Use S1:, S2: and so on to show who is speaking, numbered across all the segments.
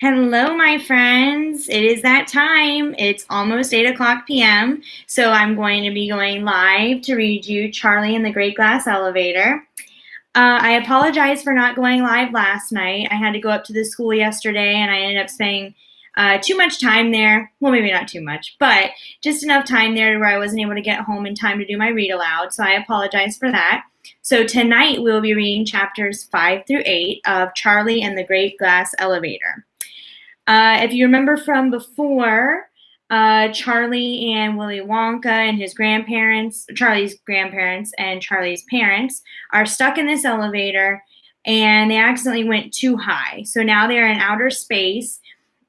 S1: Hello, my friends. It is that time. It's almost 8 o'clock p.m., so I'm going to be going live to read you Charlie and the Great Glass Elevator. I apologize for not going live last night. I had to go up to the school yesterday, and I ended up spending too much time there. Well, maybe not too much, but just enough time there where I wasn't able to get home in time to do my read aloud, so I apologize for that. So tonight we'll be reading chapters 5 through 8 of Charlie and the Great Glass Elevator. If you remember from before, Charlie and Willy Wonka and his grandparents, Charlie's grandparents and Charlie's parents, are stuck in this elevator and they accidentally went too high. So now they're in outer space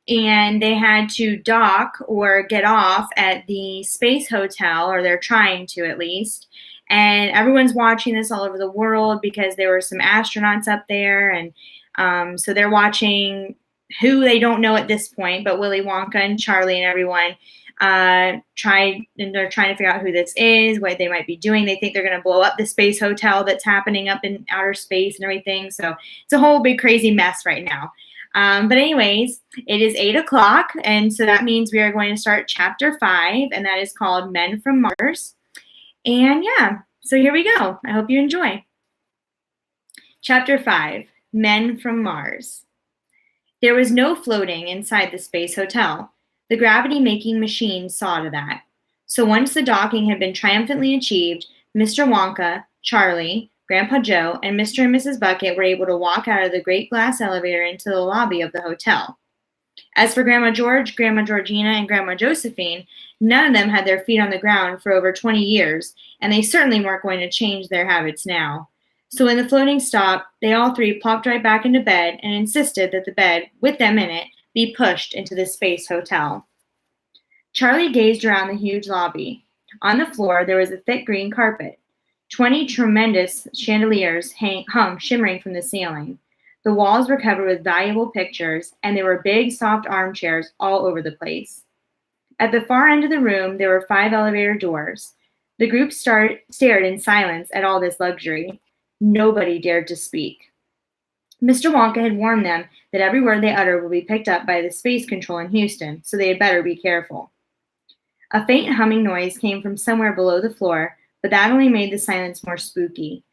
S1: and they had to dock or get off at the space hotel, or they're trying to at least. And everyone's watching this all over the world because there were some astronauts up there, and so they're watching who they don't know at this point, but Willy Wonka and Charlie and everyone they're trying to figure out who this is, what they might be doing. They think they're going to blow up the space hotel that's happening up in outer space and everything. So it's a whole big crazy mess right now. But anyways, it is 8 o'clock, and so that means we are going to start chapter 5, and that is called Men from Mars. And yeah, so here we go. I hope you enjoy. Chapter 5, Men from Mars. There was no floating inside the space hotel. The gravity-making machine saw to that. So once the docking had been triumphantly achieved, Mr. Wonka, Charlie, Grandpa Joe, and Mr. and Mrs. Bucket were able to walk out of the great glass elevator into the lobby of the hotel. As for Grandma George, Grandma Georgina, and Grandma Josephine, none of them had their feet on the ground for over 20 years, and they certainly weren't going to change their habits now. So when the floating stopped, they all three plopped right back into bed and insisted that the bed, with them in it, be pushed into the space hotel. Charlie gazed around the huge lobby. On the floor, there was a thick green carpet. 20 tremendous chandeliers hung shimmering from the ceiling. The walls were covered with valuable pictures, and there were big, soft armchairs all over the place. At the far end of the room, there were 5 elevator doors. The group stared in silence at all this luxury. Nobody dared to speak. Mr. Wonka had warned them that every word they uttered would be picked up by the space control in Houston, so they had better be careful. A faint humming noise came from somewhere below the floor, but that only made the silence more spooky.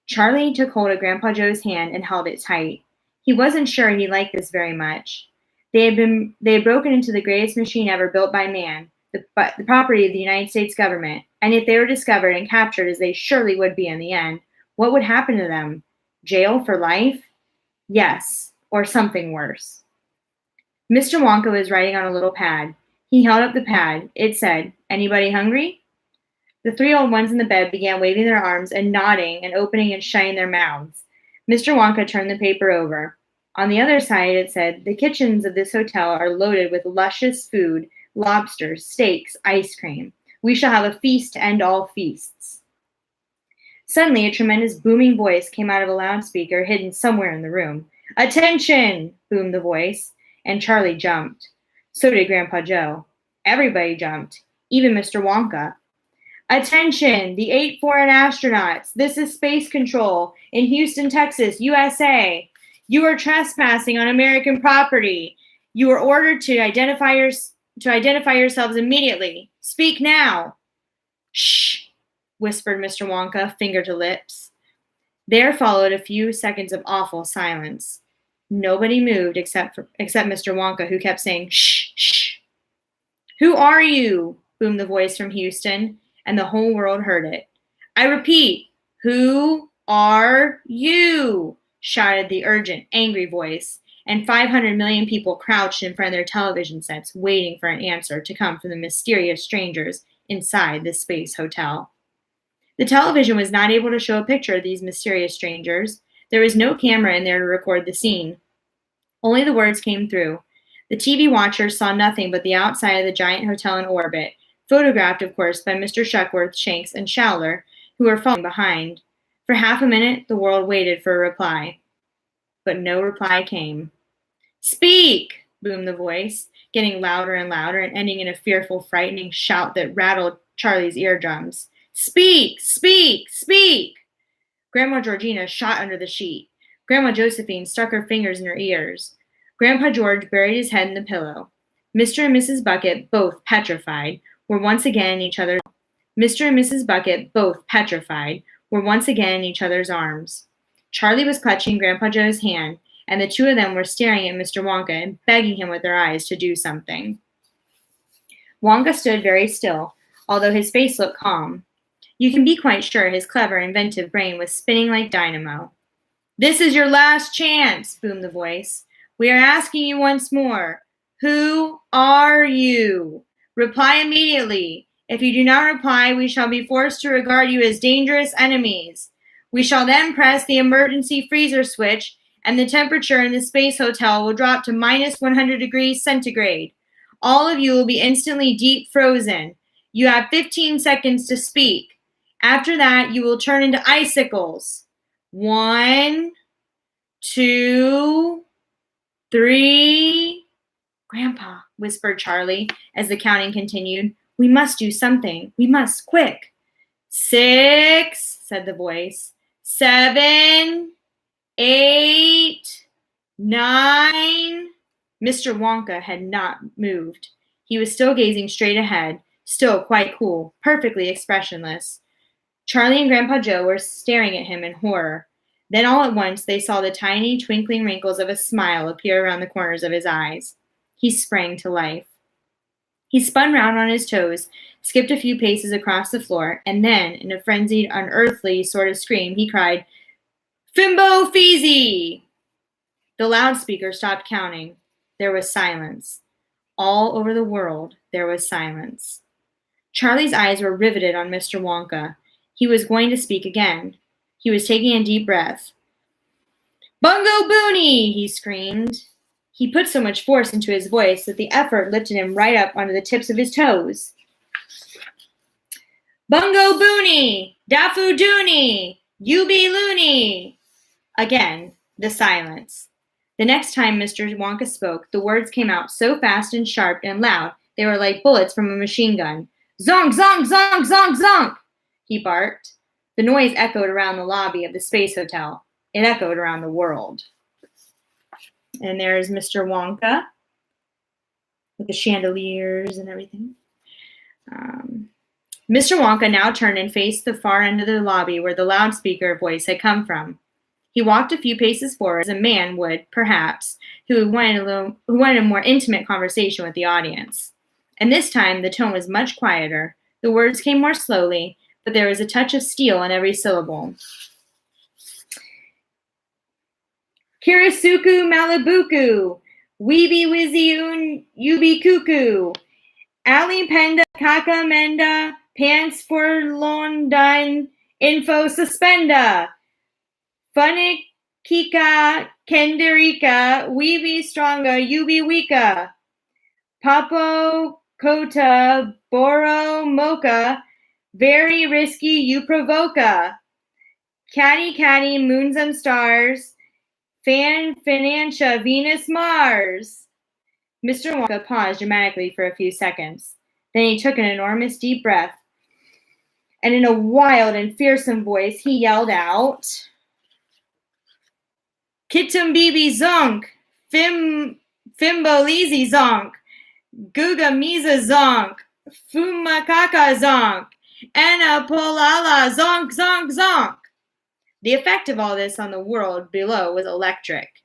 S1: Charlie took hold of Grandpa Joe's hand and held it tight. He wasn't sure he liked this very much. They had broken into the greatest machine ever built by man, the property of the United States government, and if they were discovered and captured, as they surely would be in the end, what would happen to them? Jail for life? Yes, or something worse. Mr. Wonka was writing on a little pad. He held up the pad. It said, "Anybody hungry?" The 3 old ones in the bed began waving their arms and nodding and opening and shutting their mouths. Mr. Wonka turned the paper over. On the other side it said, "The kitchens of this hotel are loaded with luscious food, lobsters, steaks, ice cream. We shall have a feast to end all feasts." Suddenly, a tremendous booming voice came out of a loudspeaker hidden somewhere in the room. "Attention!" boomed the voice, and Charlie jumped. So did Grandpa Joe. Everybody jumped, even Mr. Wonka. "Attention, the 8 foreign astronauts. This is Space Control in Houston, Texas, USA. You are trespassing on American property. You are ordered to identify yourselves immediately. Speak now." "Shh," whispered Mr. Wonka, finger to lips. There followed a few seconds of awful silence. Nobody moved except Mr. Wonka, who kept saying, "Shh, shh." "Who are you?" boomed the voice from Houston, and the whole world heard it. "I repeat, who are you?" shouted the urgent, angry voice, and 500 million people crouched in front of their television sets, waiting for an answer to come from the mysterious strangers inside the space hotel. The television was not able to show a picture of these mysterious strangers. There was no camera in there to record the scene. Only the words came through. The TV watchers saw nothing but the outside of the giant hotel in orbit, photographed, of course, by Mr. Shuckworth, Shanks, and Showler, who were following behind. For half a minute, the world waited for a reply. But no reply came. "Speak!" boomed the voice, getting louder and louder and ending in a fearful, frightening shout that rattled Charlie's eardrums. "Speak! Speak! Speak!" Grandma Georgina shot under the sheet. Grandma Josephine stuck her fingers in her ears. Grandpa George buried his head in the pillow. Mr. and Mrs. Bucket, both petrified, were once again in each other's Mr. and Mrs. Bucket, both petrified, were once again in each other's arms. Charlie was clutching Grandpa Joe's hand, and the two of them were staring at Mr. Wonka and begging him with their eyes to do something. Wonka stood very still, although his face looked calm. You can be quite sure his clever, inventive brain was spinning like dynamo. "This is your last chance," boomed the voice. "We are asking you once more. Who are you? Reply immediately. If you do not reply, we shall be forced to regard you as dangerous enemies. We shall then press the emergency freezer switch, and the temperature in the space hotel will drop to minus 100 degrees centigrade. All of you will be instantly deep frozen. You have 15 seconds to speak. After that, you will turn into icicles. 1, 2, 3. "Grandpa," whispered Charlie as the counting continued, "we must do something. We must, quick." 6, said the voice. 7, 8, 9. Mr. Wonka had not moved. He was still gazing straight ahead, still quite cool, perfectly expressionless. Charlie and Grandpa Joe were staring at him in horror. Then all at once they saw the tiny, twinkling wrinkles of a smile appear around the corners of his eyes. He sprang to life. He spun round on his toes, skipped a few paces across the floor, and then, in a frenzied, unearthly sort of scream, he cried, "Fimbo Feezy!" The loudspeaker stopped counting. There was silence. All over the world, there was silence. Charlie's eyes were riveted on Mr. Wonka. He was going to speak again. He was taking a deep breath. "Bongo Boonie!" he screamed. He put so much force into his voice that the effort lifted him right up onto the tips of his toes. "Bongo Boonie! Daffoo Dooney! You be loony!" Again, the silence. The next time Mr. Wonka spoke, the words came out so fast and sharp and loud they were like bullets from a machine gun. "Zonk, zonk, zonk, zonk, zonk!" he barked. The noise echoed around the lobby of the Space Hotel. It echoed around the world. And there's Mr. Wonka with the chandeliers and everything. Mr. Wonka now turned and faced the far end of the lobby where the loudspeaker voice had come from. He walked a few paces forward as a man would, perhaps, who wanted a more intimate conversation with the audience. And this time the tone was much quieter. The words came more slowly, but there was a touch of steel in every syllable. "Kirisuku Malibuku, Weeby Wizzy Un Yubi Cuckoo, Ali Penda Kaka Menda, Pants for London, Info Suspenda, Funikika Kenderika, Weeby Stronga, Yubi Wika, Papo Kota, Boro Mocha, Very Risky You Provoca, Catty Catty Moons and Stars, Financia Venus Mars." Mr. Wonka paused dramatically for a few seconds. Then he took an enormous deep breath, and in a wild and fearsome voice he yelled out, "Kitum Bibi Zonk, Fimbolizi Zonk, Guga Miza Zonk, Fumakaka Zonk, Anna Polala Zonk Zonk Zonk." The effect of all this on the world below was electric.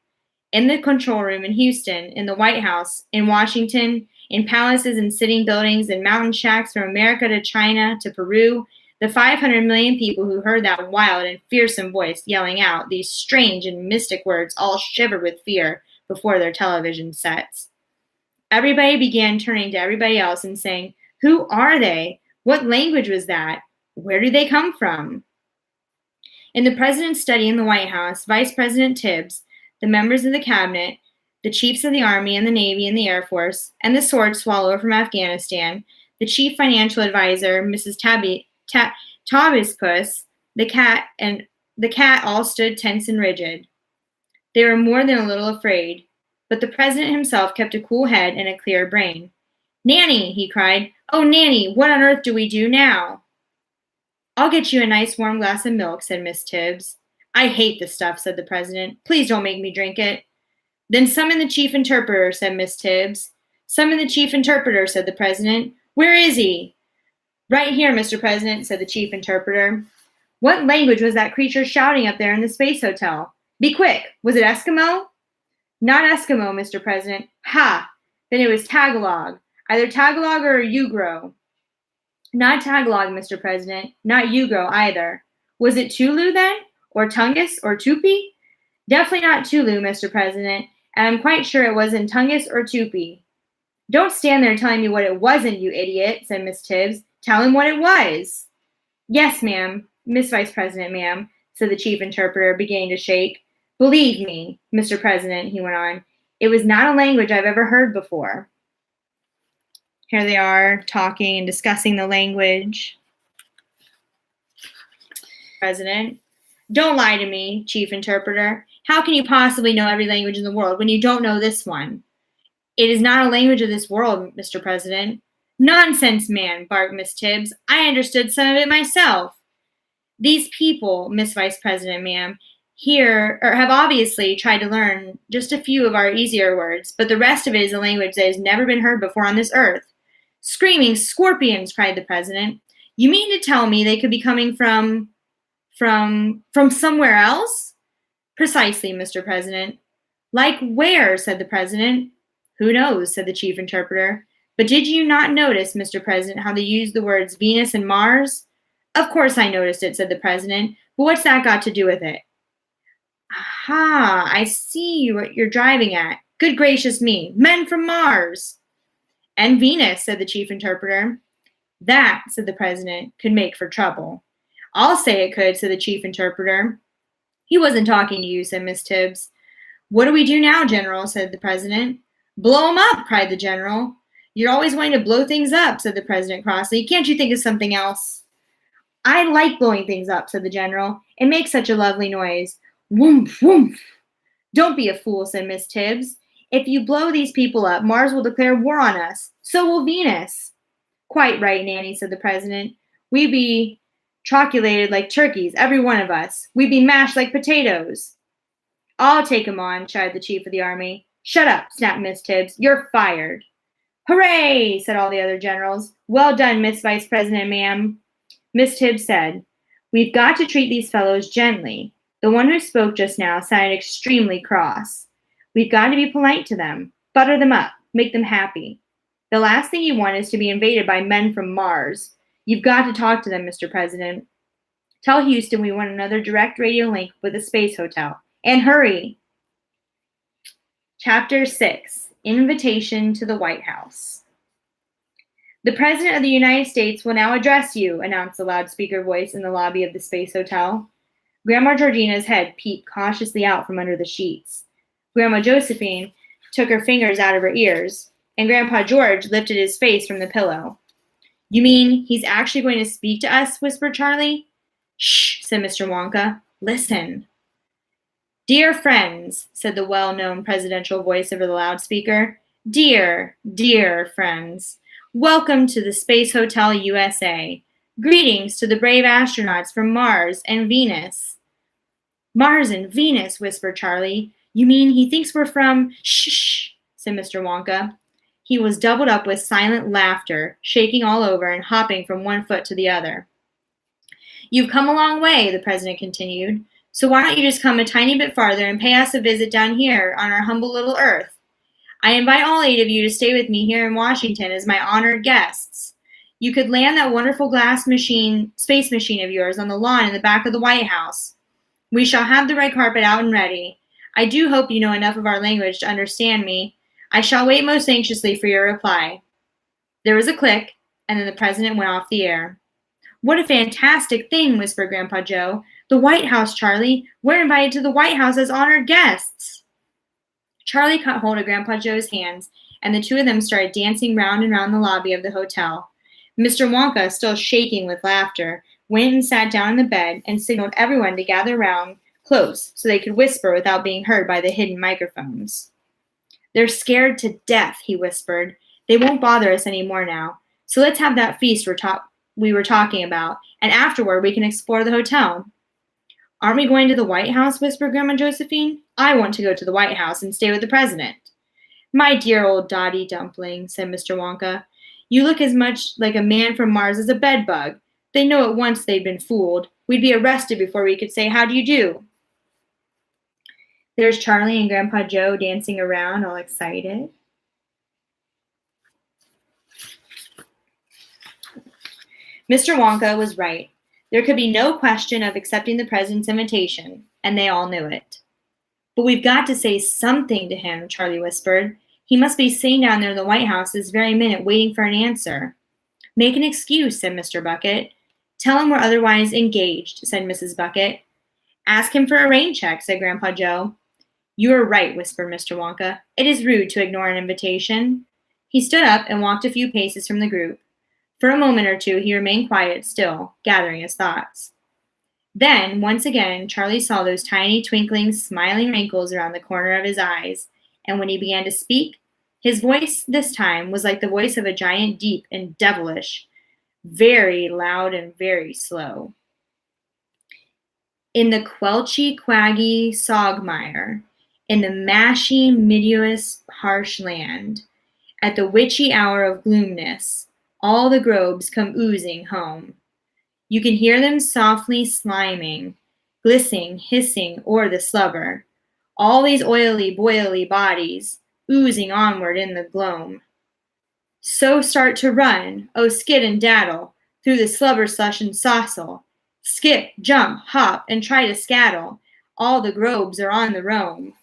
S1: In the control room in Houston, in the White House, in Washington, in palaces and sitting buildings and mountain shacks from America to China to Peru, the 500 million people who heard that wild and fearsome voice yelling out these strange and mystic words all shivered with fear before their television sets. Everybody began turning to everybody else and saying, "Who are they? What language was that? Where do they come from?" In the president's study in the White House, Vice President Tibbs, the members of the cabinet, the chiefs of the Army and the Navy and the Air Force, and the sword swallower from Afghanistan, the chief financial advisor, Mrs. Tabispus, the cat all stood tense and rigid. They were more than a little afraid, but the president himself kept a cool head and a clear brain. "Nanny," he cried. "Oh, Nanny, what on earth do we do now?" "I'll get you a nice warm glass of milk," said Miss Tibbs. "I hate the stuff," said the president. "Please don't make me drink it." Then summon the chief interpreter, said Miss Tibbs. Summon the chief interpreter, said the president. Where is he? Right here, Mr. President, said the chief interpreter. What language was that creature shouting up there in the space hotel? Be quick. Was it Eskimo? Not Eskimo, Mr. President. Ha! Then it was Tagalog. Either Tagalog or Ugro. Not Tagalog, Mr. President. Not Ugro either. Was it Tulu then? Or Tungus or Tupi? Definitely not Tulu, Mr. President, and I'm quite sure it wasn't Tungus or Tupi. Don't stand there telling me what it wasn't, you idiot, said Miss Tibbs. Tell him what it was. Yes, ma'am, Miss Vice President, ma'am, said the chief interpreter, beginning to shake. Believe me, Mr. President, he went on, it was not a language I've ever heard before. Here they are talking and discussing the language. President, don't lie to me, chief interpreter. How can you possibly know every language in the world when you don't know this one? It is not a language of this world, Mr. President. Nonsense, man, barked Miss Tibbs. I understood some of it myself. These people, Miss Vice President, ma'am, have obviously tried to learn just a few of our easier words, but the rest of it is a language that has never been heard before on this earth. Screaming scorpions, cried the president. You mean to tell me they could be coming from somewhere else? Precisely, Mr. President. Like where? Said the president. Who knows, said the chief interpreter. But did you not notice, Mr. President, how they used the words Venus and Mars? Of course I noticed it, said the president. But what's that got to do with it? Aha, I see what you're driving at. Good gracious me, men from Mars. And Venus, said the chief interpreter. That, said the president, could make for trouble. I'll say it could, said the chief interpreter. He wasn't talking to you, said Miss Tibbs. What do we do now, General, said the president. Blow 'em up, cried the general. You're always wanting to blow things up, said the president crossly. Can't you think of something else? I like blowing things up, said the general. It makes such a lovely noise. Woomph, woomph. Don't be a fool, said Miss Tibbs. If you blow these people up, Mars will declare war on us. So will Venus. Quite right, Nanny, said the president. We be troculated like turkeys, every one of us. We be mashed like potatoes. I'll take 'em on, shouted the chief of the army. Shut up, snapped Miss Tibbs. You're fired. Hooray, said all the other generals. Well done, Miss Vice President, ma'am. Miss Tibbs said, We've got to treat these fellows gently. The one who spoke just now sounded extremely cross. We've got to be polite to them, butter them up, make them happy. The last thing you want is to be invaded by men from Mars. You've got to talk to them, Mr. President. Tell Houston we want another direct radio link with the space hotel. And hurry. Chapter 6, Invitation to the White House. The President of the United States will now address you, announced the loudspeaker voice in the lobby of the space hotel. Grandma Georgina's head peeped cautiously out from under the sheets. Grandma Josephine took her fingers out of her ears, and Grandpa George lifted his face from the pillow. You mean he's actually going to speak to us? Whispered Charlie. Shh, said Mr. Wonka. Listen. Dear friends, said the well-known presidential voice over the loudspeaker. Dear, dear friends, welcome to the Space Hotel USA. Greetings to the brave astronauts from Mars and Venus. Mars and Venus, whispered Charlie. You mean he thinks we're from... Shh, said Mr. Wonka. He was doubled up with silent laughter, shaking all over and hopping from one foot to the other. You've come a long way, the president continued. So why don't you just come a tiny bit farther and pay us a visit down here on our humble little Earth? I invite all 8 of you to stay with me here in Washington as my honored guests. You could land that wonderful space machine of yours on the lawn in the back of the White House. We shall have the red carpet out and ready. I do hope you know enough of our language to understand me. I shall wait most anxiously for your reply. There was a click, and then the president went off the air. What a fantastic thing, whispered Grandpa Joe. The White House, Charlie. We're invited to the White House as honored guests. Charlie caught hold of Grandpa Joe's hands, and the two of them started dancing round and round the lobby of the hotel. Mr. Wonka, still shaking with laughter, went and sat down in the bed and signaled everyone to gather round close so they could whisper without being heard by the hidden microphones. They're scared to death, he whispered. They won't bother us any more now. So let's have that feast we were talking about, and afterward we can explore the hotel. Aren't we going to the White House? Whispered Grandma Josephine. I want to go to the White House and stay with the president. My dear old Dotty Dumpling, said Mr. Wonka, you look as much like a man from Mars as a bedbug. They know at once they'd been fooled. We'd be arrested before we could say, how do you do? There's Charlie and Grandpa Joe dancing around, all excited. Mr. Wonka was right. There could be no question of accepting the president's invitation, and they all knew it. But we've got to say something to him, Charlie whispered. He must be sitting down there in the White House this very minute waiting for an answer. Make an excuse, said Mr. Bucket. Tell him we're otherwise engaged, said Mrs. Bucket. Ask him for a rain check, said Grandpa Joe. You are right, whispered Mr. Wonka. It is rude to ignore an invitation. He stood up and walked a few paces from the group. For a moment or two, he remained quiet still, gathering his thoughts. Then, once again, Charlie saw those tiny, twinkling, smiling wrinkles around the corner of his eyes, and when he began to speak, his voice this time was like the voice of a giant, deep and devilish, very loud and very slow. In the quelchy, quaggy sogmire, in the mashy, midious, harsh land, at the witchy hour of gloomness, all the grobes come oozing home. You can hear them softly sliming, glissing, hissing o'er the slubber, all these oily, boily bodies oozing onward in the gloam. So start to run, oh skid and daddle, through the slubber slush and sossle. Skip, jump, hop, and try to scattle. All the grobes are on the roam.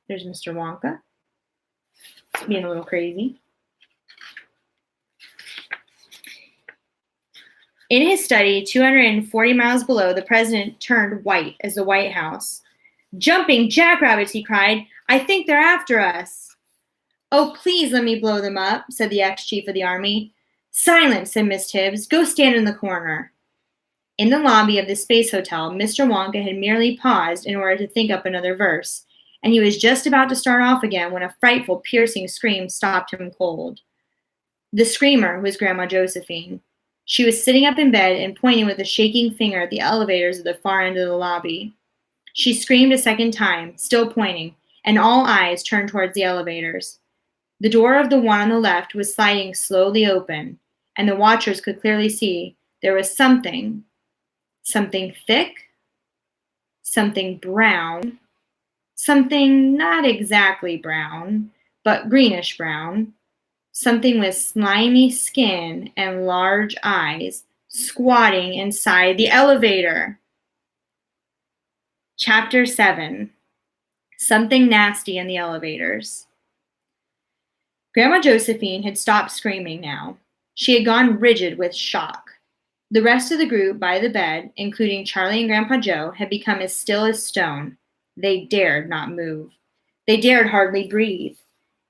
S1: There's Mr. Wonka, being a little crazy. In his study, 240 miles below, the president turned white as the White House. Jumping jackrabbits, he cried. I think they're after us. Oh, please let me blow them up, said the ex-chief of the army. Silence, said Miss Tibbs. Go stand in the corner. In the lobby of the Space Hotel, Mr. Wonka had merely paused in order to think up another verse, and he was just about to start off again when a frightful, piercing scream stopped him cold. The screamer was Grandma Josephine. She was sitting up in bed and pointing with a shaking finger at the elevators at the far end of the lobby. She screamed a second time, still pointing, and all eyes turned towards the elevators. The door of the one on the left was sliding slowly open, and the watchers could clearly see there was something thick, something brown, something not exactly brown, but greenish brown, something with slimy skin and large eyes squatting inside the elevator. Chapter 7. Something nasty in the elevators. Grandma Josephine had stopped screaming now. She had gone rigid with shock. The rest of the group by the bed, including Charlie and Grandpa Joe, had become as still as stone. They dared not move. They dared hardly breathe.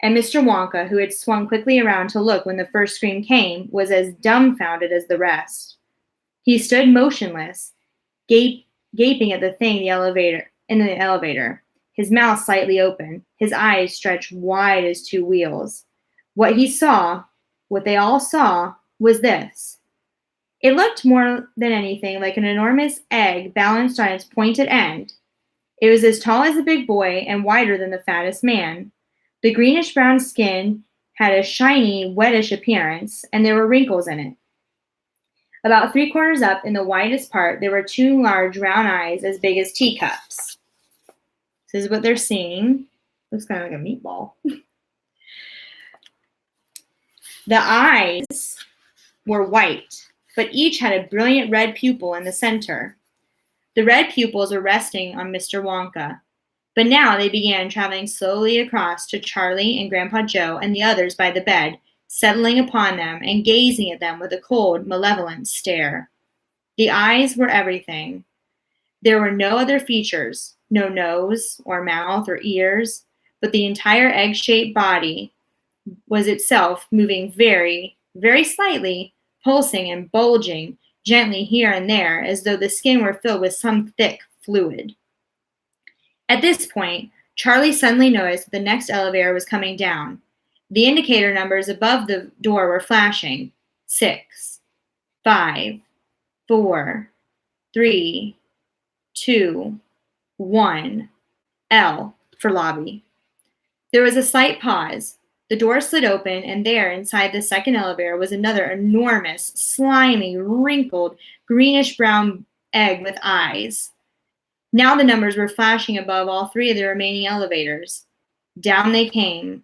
S1: And Mr. Wonka, who had swung quickly around to look when the first scream came, was as dumbfounded as the rest. He stood motionless, gaping at the thing in the elevator, his mouth slightly open, his eyes stretched wide as two wheels. What he saw, what they all saw, was this. It looked more than anything like an enormous egg balanced on its pointed end. It was as tall as a big boy and wider than the fattest man. The greenish-brown skin had a shiny, wettish appearance, and there were wrinkles in it. About 3/4 up in the widest part, there were two large round eyes as big as teacups. This is what they're seeing. Looks kind of like a meatball. The eyes were white, but each had a brilliant red pupil in the center. The red pupils were resting on Mr. Wonka, but now they began traveling slowly across to Charlie and Grandpa Joe and the others by the bed, settling upon them and gazing at them with a cold, malevolent stare. The eyes were everything. There were no other features, no nose or mouth or ears, but the entire egg-shaped body was itself moving very, very slightly, pulsing and bulging gently here and there as though the skin were filled with some thick fluid. At this point, Charlie suddenly noticed that the next elevator was coming down. The indicator numbers above the door were flashing. 6, 5, 4, 3, 2, 1. L for lobby. There was a slight pause. The door slid open, and there, inside the second elevator, was another enormous, slimy, wrinkled, greenish-brown egg with eyes. Now the numbers were flashing above all three of the remaining elevators. Down they came.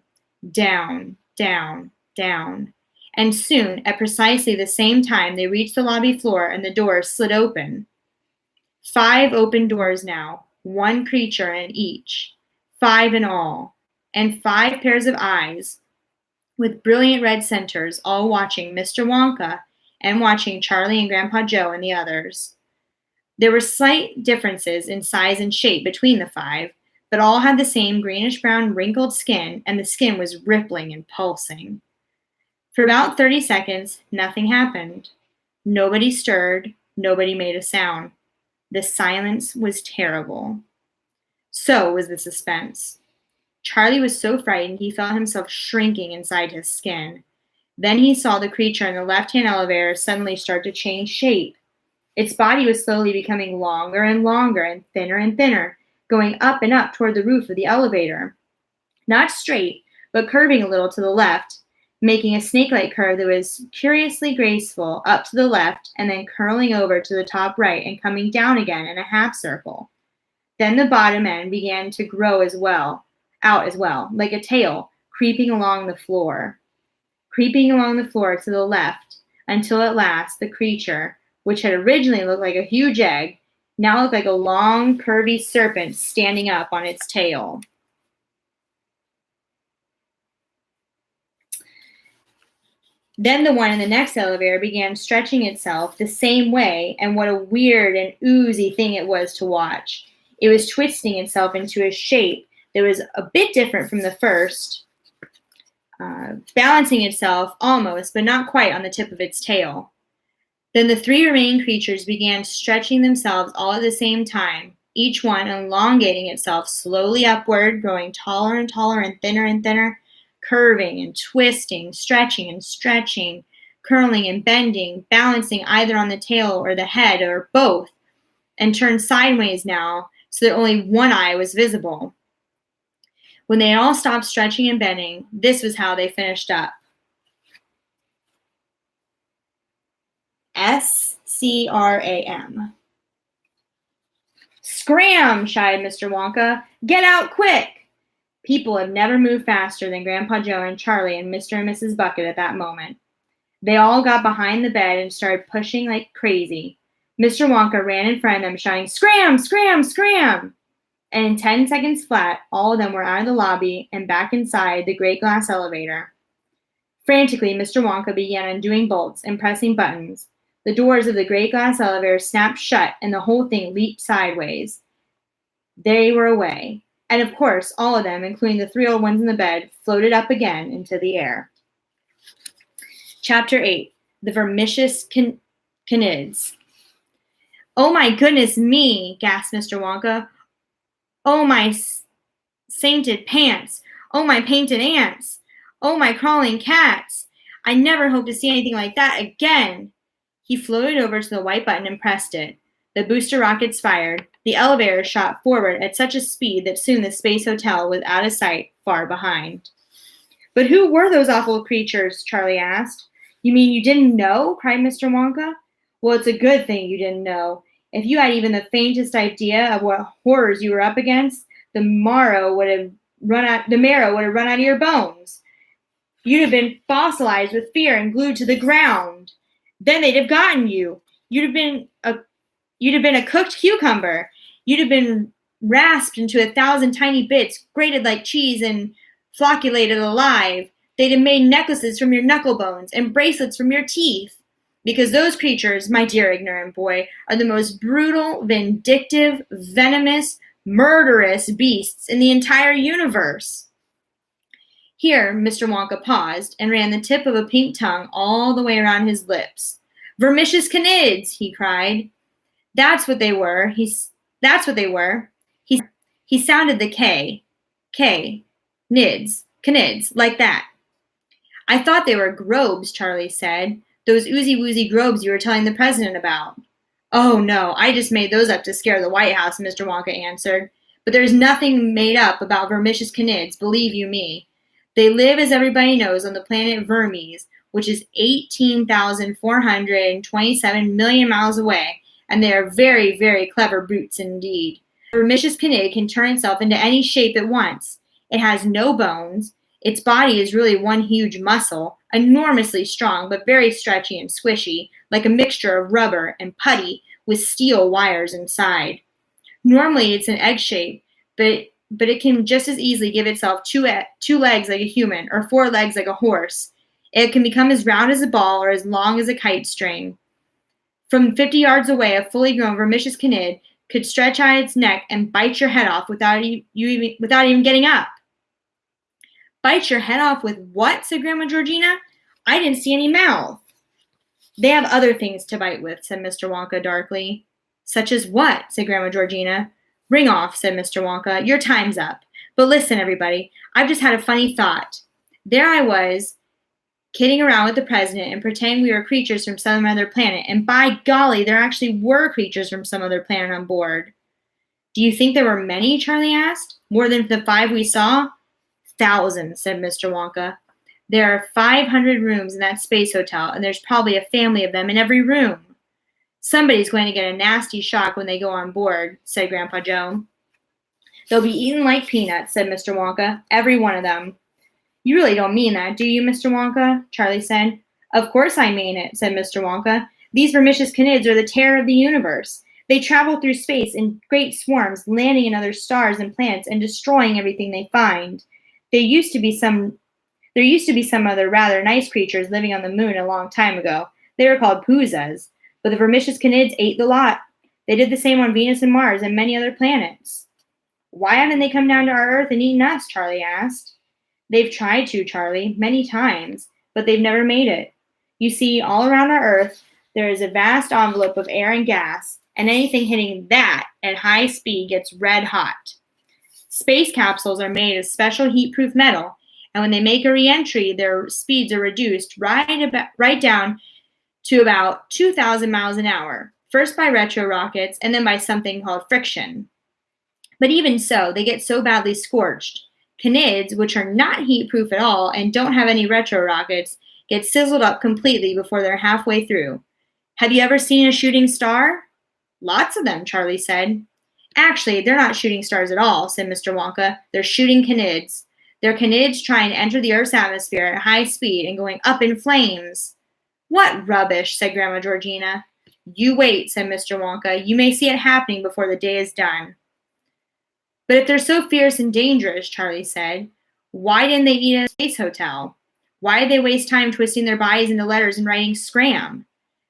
S1: Down, down, down. And soon, at precisely the same time, they reached the lobby floor, and the doors slid open. 5 open doors now, 1 creature in each. 5 in all. And 5 pairs of eyes with brilliant red centers, all watching Mr. Wonka and watching Charlie and Grandpa Joe and the others. There were slight differences in size and shape between the 5, but all had the same greenish-brown wrinkled skin, and the skin was rippling and pulsing. For about 30 seconds, nothing happened. Nobody stirred, nobody made a sound. The silence was terrible. So was the suspense. Charlie was so frightened he felt himself shrinking inside his skin. Then he saw the creature in the left-hand elevator suddenly start to change shape. Its body was slowly becoming longer and longer and thinner, going up and up toward the roof of the elevator. Not straight, but curving a little to the left, making a snake-like curve that was curiously graceful up to the left and then curling over to the top right and coming down again in a half circle. Then the bottom end began to grow out as well, like a tail, creeping along the floor to the left, until at last the creature, which had originally looked like a huge egg, now looked like a long, curvy serpent standing up on its tail. Then the one in the next elevator began stretching itself the same way, and what a weird and oozy thing it was to watch. It was twisting itself into a shape that was a bit different from the first, balancing itself almost, but not quite, on the tip of its tail. Then the 3 remaining creatures began stretching themselves all at the same time, each one elongating itself slowly upward, growing taller and taller and thinner, curving and twisting, stretching and stretching, curling and bending, balancing either on the tail or the head or both, and turned sideways now so that only one eye was visible. When they all stopped stretching and bending, this was how they finished up. S-C-R-A-M. Scram, shied Mr. Wonka. Get out quick! People had never moved faster than Grandpa Joe and Charlie and Mr. and Mrs. Bucket at that moment. They all got behind the bed and started pushing like crazy. Mr. Wonka ran in front of them, shouting, Scram, scram, scram! And in 10 seconds flat, all of them were out of the lobby and back inside the great glass elevator. Frantically, Mr. Wonka began undoing bolts and pressing buttons. The doors of the great glass elevator snapped shut, and the whole thing leaped sideways. They were away. And of course, all of them, including the 3 old ones in the bed, floated up again into the air. Chapter 8. The Vermicious Canids. Oh my goodness me, gasped Mr. Wonka. Oh my sainted pants. Oh my painted ants. Oh my crawling cats. I never hope to see anything like that again. He floated over to the white button and pressed it. The booster rockets fired. The elevator shot forward at such a speed that soon the space hotel was out of sight, far behind. But who were those awful creatures? Charlie asked. You mean you didn't know? Cried Mr. Wonka. Well, it's a good thing you didn't know. If you had even the faintest idea of what horrors you were up against, the marrow would have run out of your bones. You'd have been fossilized with fear and glued to the ground. Then they'd have gotten you. You'd have been a cooked cucumber. You'd have been rasped into 1,000 tiny bits, grated like cheese and flocculated alive. They'd have made necklaces from your knuckle bones and bracelets from your teeth. Because those creatures, my dear ignorant boy, are the most brutal, vindictive, venomous, murderous beasts in the entire universe. Here, Mr. Wonka paused and ran the tip of a pink tongue all the way around his lips. Vermicious canids, he cried. That's what they were. He sounded the K. Canids, like that. I thought they were grobes, Charlie said. Those oozy-woozy grobes you were telling the president about. Oh, no, I just made those up to scare the White House, Mr. Wonka answered. But there's nothing made up about vermicious canids, believe you me. They live, as everybody knows, on the planet Vermes, which is 18,427 million miles away, and they are very, very clever brutes indeed. A vermicious canid can turn itself into any shape it wants. It has no bones. Its body is really one huge muscle, enormously strong but very stretchy and squishy, like a mixture of rubber and putty with steel wires inside. Normally it's an egg shape, but it can just as easily give itself two legs like a human or four legs like a horse. It can become as round as a ball or as long as a kite string. From 50 yards away, a fully grown vermicious canid could stretch out its neck and bite your head off without even getting up. Bite your head off with what? Said Grandma Georgina. I didn't see any mouth. They have other things to bite with, said Mr. Wonka darkly. Such as what? Said Grandma Georgina. Ring off, said Mr. Wonka. Your time's up. But listen, everybody, I've just had a funny thought. There I was, kidding around with the president and pretending we were creatures from some other planet, and by golly, there actually were creatures from some other planet on board. Do you think there were many? Charlie asked. More than the 5 we saw? Thousands, said Mr. Wonka. There are 500 rooms in that space hotel, and there's probably a family of them in every room. Somebody's going to get a nasty shock when they go on board, said Grandpa Joe. They'll be eaten like peanuts, said Mr. Wonka, every one of them. You really don't mean that, do you, Mr. Wonka? Charlie said. Of course I mean it, said Mr. Wonka. These vermicious canids are the terror of the universe. They travel through space in great swarms, landing in other stars and planets and destroying everything they find. There used to be some other rather nice creatures living on the moon a long time ago. They were called Poozas, but the vermicious canids ate the lot. They did the same on Venus and Mars and many other planets. Why haven't they come down to our Earth and eaten us? Charlie asked. They've tried to, Charlie, many times, but they've never made it. You see, all around our Earth, there is a vast envelope of air and gas, and anything hitting that at high speed gets red hot. Space capsules are made of special heat-proof metal, and when they make a re-entry, their speeds are reduced right down to about 2,000 miles an hour, first by retro rockets and then by something called friction. But even so, they get so badly scorched. Canids, which are not heat-proof at all and don't have any retro rockets, get sizzled up completely before they're halfway through. Have you ever seen a shooting star? Lots of them, Charlie said. Actually, they're not shooting stars at all, said Mr. Wonka. They're shooting canids. They're canids trying to enter the Earth's atmosphere at high speed and going up in flames. What rubbish, said Grandma Georgina. You wait, said Mr. Wonka. You may see it happening before the day is done. But if they're so fierce and dangerous, Charlie said, why didn't they eat at a space hotel? Why did they waste time twisting their bodies into letters and writing scram?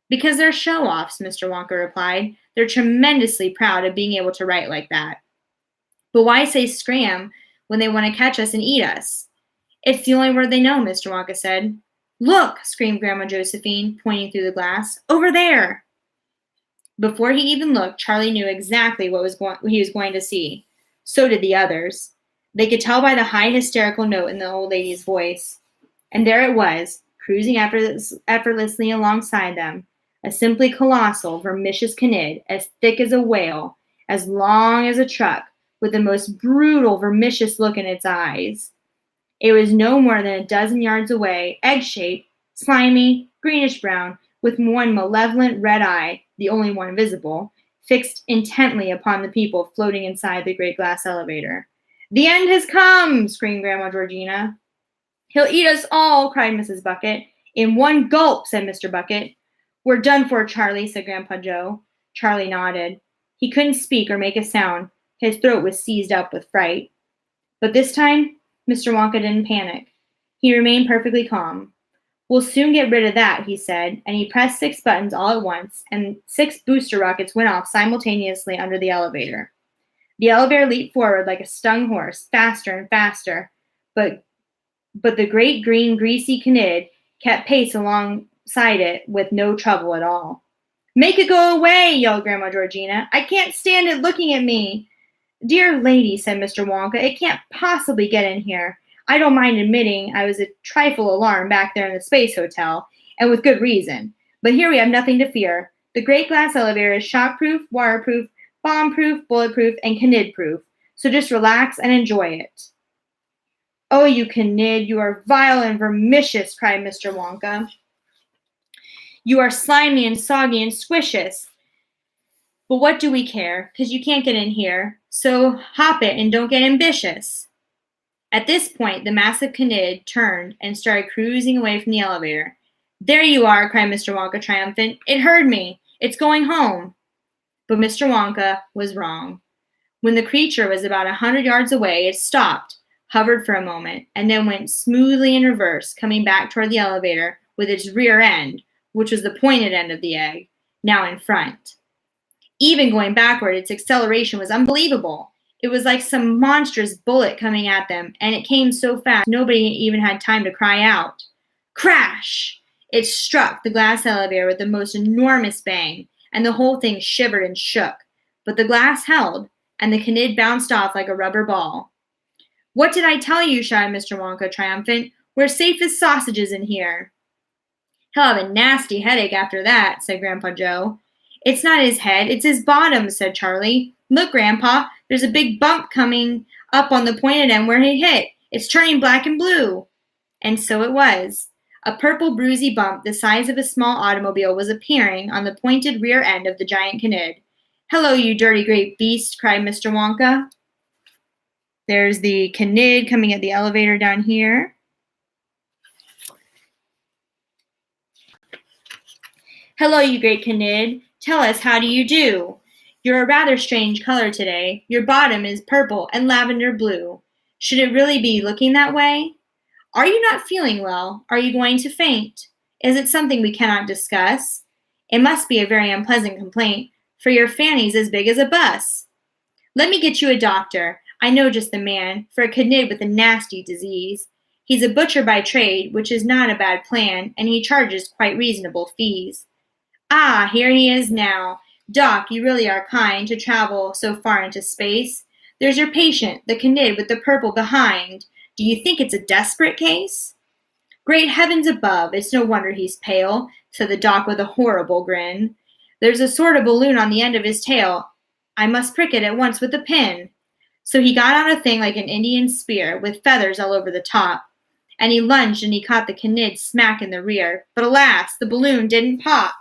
S1: Because they're show-offs, Mr. Wonka replied. They're tremendously proud of being able to write like that. But why say scram when they want to catch us and eat us? It's the only word they know, Mr. Wonka said. Look, screamed Grandma Josephine, pointing through the glass. Over there! Before he even looked, Charlie knew exactly what he was going to see. So did the others. They could tell by the high hysterical note in the old lady's voice. And there it was, cruising effortlessly alongside them, a simply colossal, vermicious canid, as thick as a whale, as long as a truck, with the most brutal, vermicious look in its eyes. It was no more than a dozen yards away, egg-shaped, slimy, greenish-brown, with one malevolent red eye, the only one visible, fixed intently upon the people floating inside the great glass elevator. The end has come, screamed Grandma Georgina. He'll eat us all, cried Mrs. Bucket. In one gulp, said Mr. Bucket. We're done for, Charlie, said Grandpa Joe. Charlie nodded. He couldn't speak or make a sound. His throat was seized up with fright. But this time, Mr. Wonka didn't panic. He remained perfectly calm. We'll soon get rid of that, he said, and he pressed 6 buttons all at once, and 6 booster rockets went off simultaneously under the elevator. The elevator leaped forward like a stung horse, faster and faster, but the great green greasy canid kept pace alongside it with no trouble at all. Make it go away, yelled Grandma Georgina. I can't stand it looking at me. Dear lady, said Mr. Wonka, it can't possibly get in here. I don't mind admitting I was a trifle alarmed back there in the space hotel, and with good reason. But here we have nothing to fear. The great glass elevator is shockproof, waterproof, bomb-proof, bulletproof, and Knid-proof. So just relax and enjoy it. Oh, you Knid, you are vile and vermicious, cried Mr. Wonka. You are slimy and soggy and squishious. But what do we care? 'Cause you can't get in here. So hop it and don't get ambitious. At this point, the massive Knid turned and started cruising away from the elevator. There you are, cried Mr. Wonka, triumphant. It heard me. It's going home. But Mr. Wonka was wrong. When the creature was about 100 yards away, it stopped, hovered for a moment, and then went smoothly in reverse, coming back toward the elevator with its rear end, which was the pointed end of the egg, now in front. Even going backward, its acceleration was unbelievable. It was like some monstrous bullet coming at them, and it came so fast nobody even had time to cry out. Crash! It struck the glass elevator with the most enormous bang, and the whole thing shivered and shook. But the glass held, and the Knid bounced off like a rubber ball. What did I tell you? Shouted Mr. Wonka, triumphant. We're safe as sausages in here. He'll have a nasty headache after that, said Grandpa Joe. It's not his head, it's his bottom, said Charlie. Look, Grandpa, there's a big bump coming up on the pointed end where he hit. It's turning black and blue. And so it was. A purple bruisey bump the size of a small automobile was appearing on the pointed rear end of the giant Knid. Hello, you dirty great beast, cried Mr. Wonka. There's the Knid coming at the elevator down here. Hello, you great Knid. Tell us, how do you do? You're a rather strange color today. Your bottom is purple and lavender blue. Should it really be looking that way? Are you not feeling well? Are you going to faint? Is it something we cannot discuss? It must be a very unpleasant complaint, for your fanny's as big as a bus. Let me get you a doctor. I know just the man, for a Knid with a nasty disease. He's a butcher by trade, which is not a bad plan, and he charges quite reasonable fees. Ah, here he is now. Doc, you really are kind to travel so far into space. There's your patient, the Knid with the purple behind. Do you think it's a desperate case? Great heavens above, it's no wonder he's pale, said the doc with a horrible grin. There's a sort of balloon on the end of his tail. I must prick it at once with a pin. So he got out a thing like an Indian spear, with feathers all over the top. And he lunged and he caught the Knid smack in the rear. But alas, the balloon didn't pop.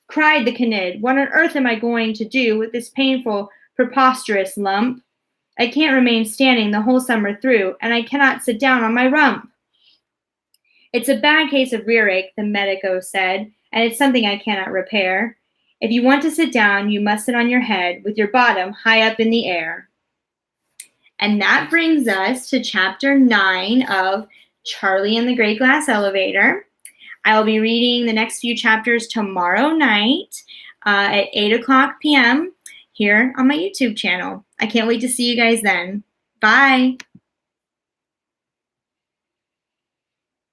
S1: Cried the Knid, what on earth am I going to do with this painful, preposterous lump? I can't remain standing the whole summer through, and I cannot sit down on my rump. It's a bad case of rear ache, the medico said, and it's something I cannot repair. If you want to sit down, you must sit on your head, with your bottom high up in the air. And that brings us to Chapter 9 of Charlie and the Great Glass Elevator. I will be reading the next few chapters tomorrow night at 8 o'clock p.m. here on my YouTube channel. I can't wait to see you guys then. Bye.